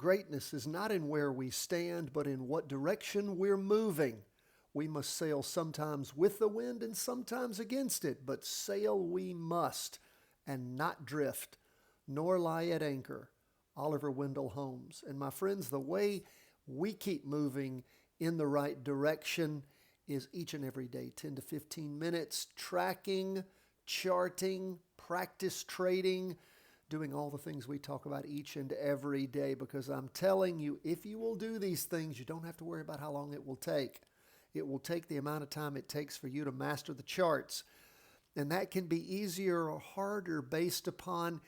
Greatness is not in where we stand, but in what direction we're moving. We must sail sometimes with the wind and sometimes against it, but sail we must, and not drift, nor lie at anchor. Oliver Wendell Holmes. And my friends, the way we keep moving in the right direction is each and every day, 10 to 15 minutes, tracking, charting, practice trading, doing all the things we talk about each and every day, because I'm telling you, if you will do these things, you don't have to worry about how long it will take. It will take the amount of time it takes for you to master the charts. And that can be easier or harder based upon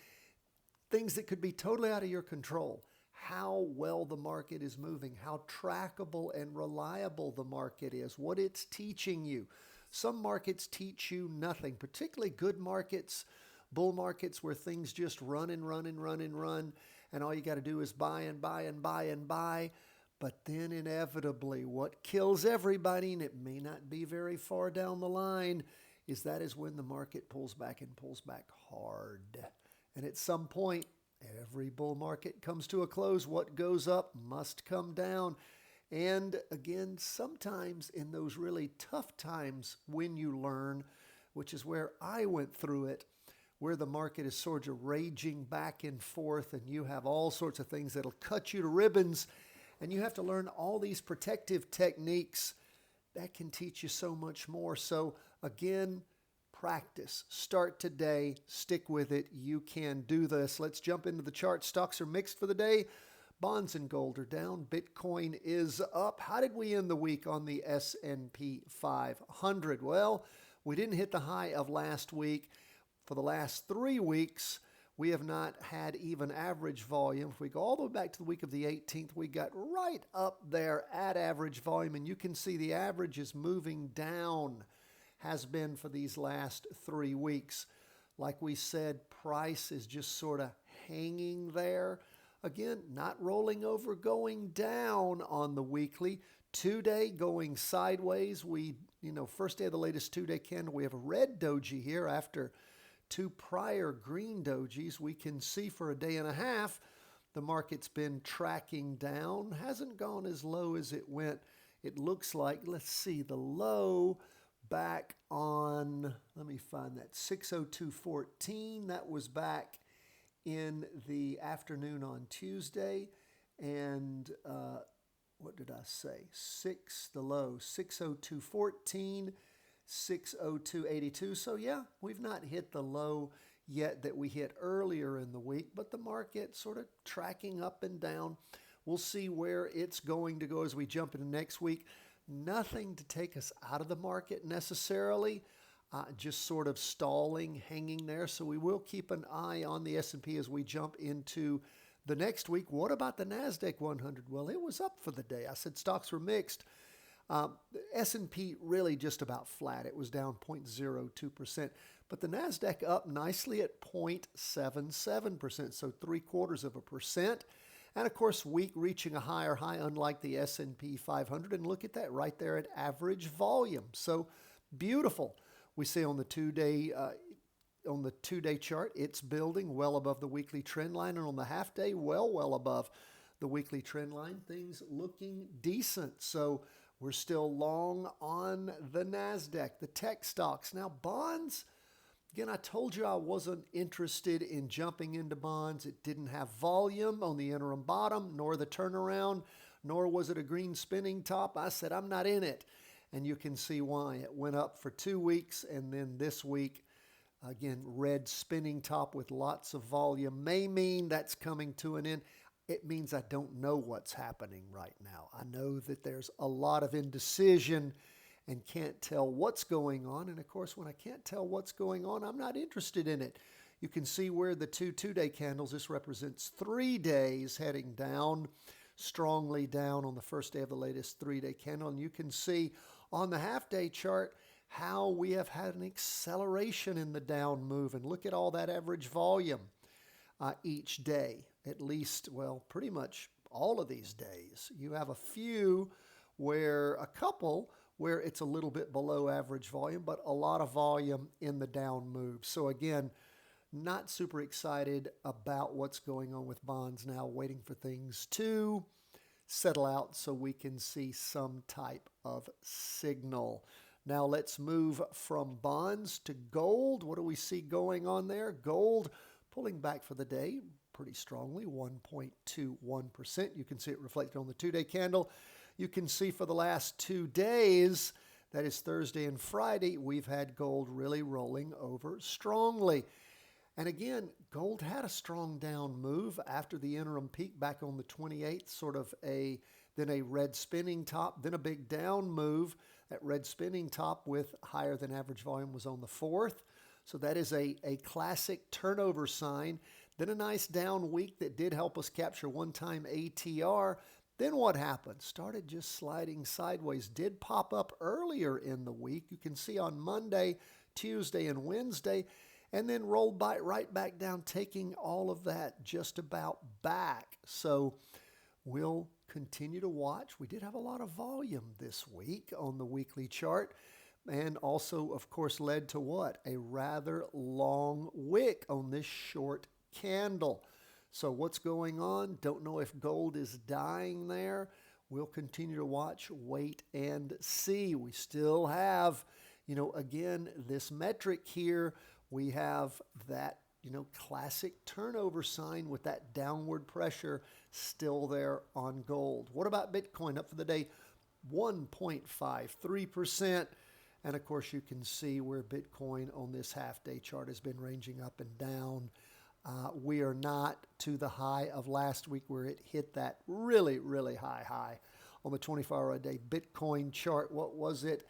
things that could be totally out of your control. How well the market is moving, how trackable and reliable the market is, what it's teaching you. Some markets teach you nothing, particularly good markets, bull markets where things just run and run and run and run, and all you got to do is buy and buy and buy and buy. But then inevitably, what kills everybody, and it may not be very far down the line, is when the market pulls back and pulls back hard. And at some point, every bull market comes to a close. What goes up must come down. And again, sometimes in those really tough times when you learn, which is where I went through it, where the market is sort of raging back and forth and you have all sorts of things that'll cut you to ribbons, and you have to learn all these protective techniques that can teach you so much more. So again, practice. Start today. Stick with it. You can do this. Let's jump into the chart. Stocks are mixed for the day. Bonds and gold are down. Bitcoin is up. How did we end the week on the S&P 500? Well, we didn't hit the high of last week. For the last 3 weeks, we have not had even average volume. If we go all the way back to the week of the 18th, we got right up there at average volume. And you can see the average is moving down, has been for these last 3 weeks. Like we said, price is just sort of hanging there. Again, not rolling over, going down on the weekly. 2-day going sideways. First day of the latest 2-day candle, we have a red doji here after 2 prior green dojis. We can see for a day and a half, the market's been tracking down. Hasn't gone as low as it went. It looks like, let's see, the low back on, let me find that, 602.14. That was back in the afternoon on Tuesday. And what did I say? The low, 602.14. 602.82. So yeah, we've not hit the low yet that we hit earlier in the week, but the market sort of tracking up and down. We'll see where it's going to go as we jump into next week. Nothing to take us out of the market necessarily, just sort of stalling, hanging there. So we will keep an eye on the S&P as we jump into the next week. What about the NASDAQ 100? Well, it was up for the day. I said stocks were mixed. The S&P really just about flat. It was down 0.02%, but the NASDAQ up nicely at 0.77%, so 0.75%. And of course, week reaching a higher high, unlike the S&P 500. And look at that right there at average volume. So beautiful. We see on the 2-day chart, it's building well above the weekly trend line, and on the half day, well above the weekly trend line. Things looking decent. So we're still long on the NASDAQ, the tech stocks. Now, bonds, again, I told you I wasn't interested in jumping into bonds. It didn't have volume on the interim bottom, nor the turnaround, nor was it a green spinning top. I said, I'm not in it. And you can see why. It went up for 2 weeks, and then this week, again, red spinning top with lots of volume may mean that's coming to an end. It means I don't know what's happening right now. I know that there's a lot of indecision and can't tell what's going on. And of course, when I can't tell what's going on, I'm not interested in it. You can see where the 2-day candles, this represents 3 days heading down, strongly down on the first day of the latest 3-day candle. And you can see on the half-day chart how we have had an acceleration in the down move. And look at all that average volume each day. At least, well, pretty much all of these days. You have a couple where it's a little bit below average volume, but a lot of volume in the down move. So again, Not super excited about what's going on with bonds now, waiting for things to settle out so we can see some type of signal. Now let's move from bonds to gold. What do we see going on there? Gold pulling back for the day pretty strongly, 1.21%. You can see it reflected on the 2-day candle. You can see for the last 2 days, that is Thursday and Friday, we've had gold really rolling over strongly. And again, gold had a strong down move after the interim peak back on the 28th, then a red spinning top, then a big down move. That red spinning top with higher than average volume was on the 4th. So that is a classic turnover sign. Then a nice down week that did help us capture one-time ATR. Then what happened? Started just sliding sideways. Did pop up earlier in the week. You can see on Monday, Tuesday, and Wednesday, and then rolled right back down, taking all of that just about back. So we'll continue to watch. We did have a lot of volume this week on the weekly chart, and also, of course, led to what? A rather long wick on this short candle. So what's going on? Don't know if gold is dying there. We'll continue to watch, wait, and see. We still have, again, this metric here. We have that, classic turnover sign with that downward pressure still there on gold. What about Bitcoin? Up for the day, 1.53%. And of course, you can see where Bitcoin on this half-day chart has been ranging up and down. We are not to the high of last week where it hit that really, really high on the 24-hour-a-day Bitcoin chart. What was it?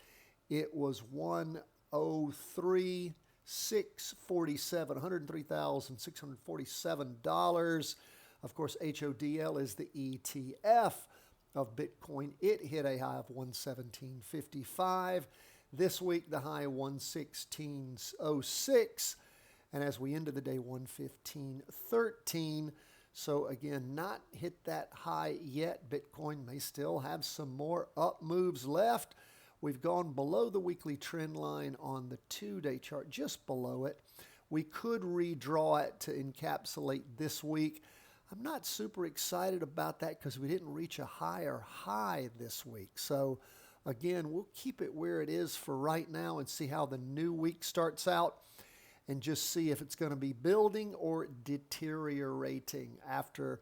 It was 103,647, $103,647. Of course, HODL is the ETF of Bitcoin. It hit a high of 117.55. This week, the high 116.06. And as we ended the day, 115.13. So again, not hit that high yet. Bitcoin may still have some more up moves left. We've gone below the weekly trend line on the 2-day chart, just below it. We could redraw it to encapsulate this week. I'm not super excited about that because we didn't reach a higher high this week. So again, we'll keep it where it is for right now and see how the new week starts out, and just see if it's going to be building or deteriorating after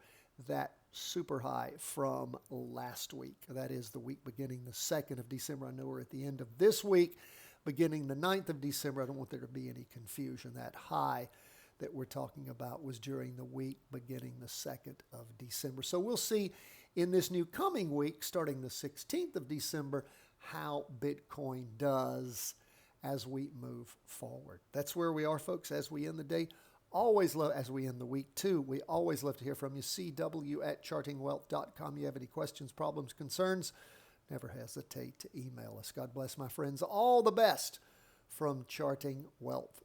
that super high from last week. That is the week beginning the 2nd of December. I know we're at the end of this week, beginning the 9th of December. I don't want there to be any confusion. That high that we're talking about was during the week beginning the 2nd of December. So we'll see in this new coming week, starting the 16th of December, how Bitcoin does as we move forward. That's where we are, folks, as we end the day. Always love, as we end the week too, we always love to hear from you. CW@chartingwealth.com. You have any questions, problems, concerns, never hesitate to email us. God bless, my friends. All the best from Charting Wealth.